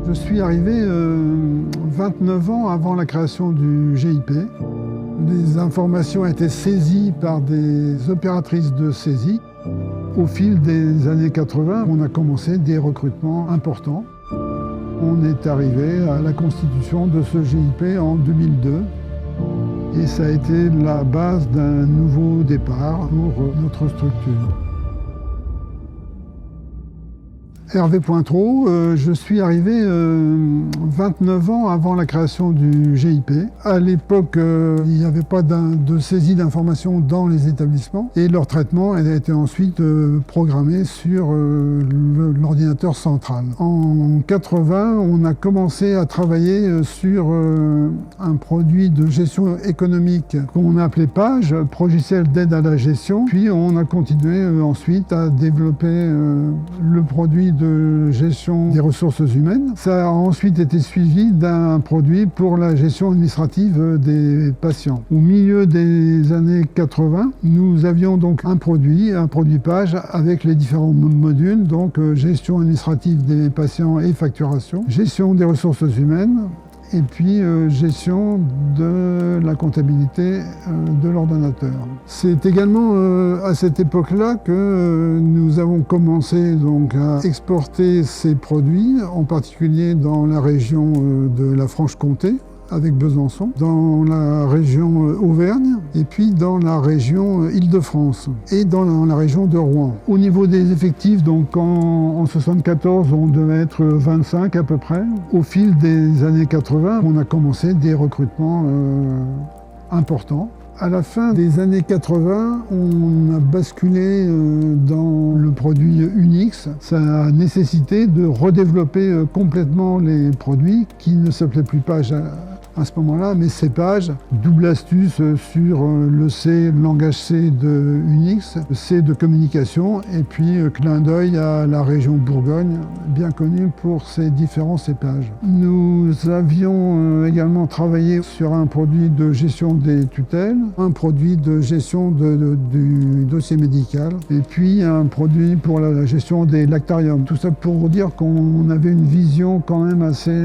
Je suis arrivé 29 ans avant la création du GIP. Les informations étaient saisies par des opératrices de saisie. Au fil des années 80, on a commencé des recrutements importants. On est arrivé à la constitution de ce GIP en 2002. Et ça a été la base d'un nouveau départ pour notre structure. Hervé Pointreau, je suis arrivé 29 ans avant la création du GIP. À l'époque, il n'y avait pas de saisie d'informations dans les établissements et leur traitement a été ensuite programmé sur l'ordinateur central. En 80, on a commencé à travailler sur un produit de gestion économique qu'on a appelé PAGE, logiciel d'aide à la gestion. Puis on a continué ensuite à développer le produit de gestion des ressources humaines. Ça a ensuite été suivi d'un produit pour la gestion administrative des patients. Au milieu des années 80, nous avions donc un produit PAGE avec les différents modules, donc gestion administrative des patients et facturation, gestion des ressources humaines, et puis gestion de la comptabilité de l'ordonnateur. C'est également à cette époque-là que nous avons commencé donc à exporter ces produits, en particulier dans la région de la Franche-Comté, avec Besançon, dans la région Auvergne et puis dans la région Île-de-France et dans la région de Rouen. Au niveau des effectifs, donc en 74, on devait être 25 à peu près. Au fil des années 80, on a commencé des recrutements importants. À la fin des années 80, on a basculé dans le produit Unix. Ça a nécessité de redévelopper complètement les produits qui ne s'appelaient plus PAGE à ce moment-là, mais c'est PAGE. Double astuce sur le C, le langage C de Unix, le C de communication, et puis clin d'œil à la région Bourgogne, bien connue pour ses différents cépages. Nous avions également travaillé sur un produit de gestion des tutelles, un produit de gestion du dossier médical, et puis un produit pour la gestion des lactariums. Tout ça pour dire qu'on avait une vision quand même assez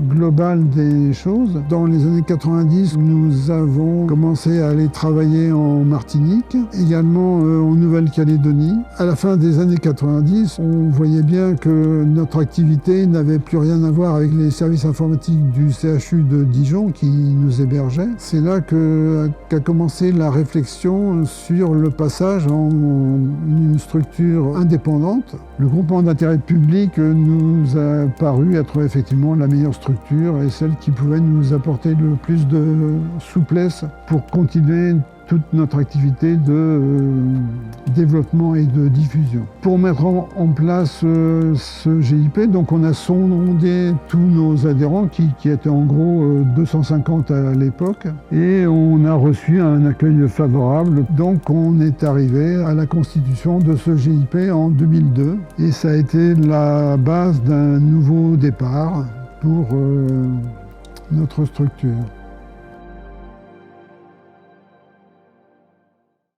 globale des choses. Dans les années 90, nous avons commencé à aller travailler en Martinique, également en Nouvelle-Calédonie. À la fin des années 90, on voyait bien que notre activité n'avait plus rien à voir avec les services informatiques du CHU de Dijon qui nous hébergeait. C'est là qu'a commencé la réflexion sur le passage en une structure indépendante. Le groupement d'intérêt public nous a paru être effectivement la meilleure structure et celle qui pouvait nous apporter le plus de souplesse pour continuer toute notre activité de développement et de diffusion. Pour mettre en place ce GIP, donc on a sondé tous nos adhérents qui étaient en gros 250 à l'époque et on a reçu un accueil favorable. Donc on est arrivé à la constitution de ce GIP en 2002 et ça a été la base d'un nouveau départ pour notre structure.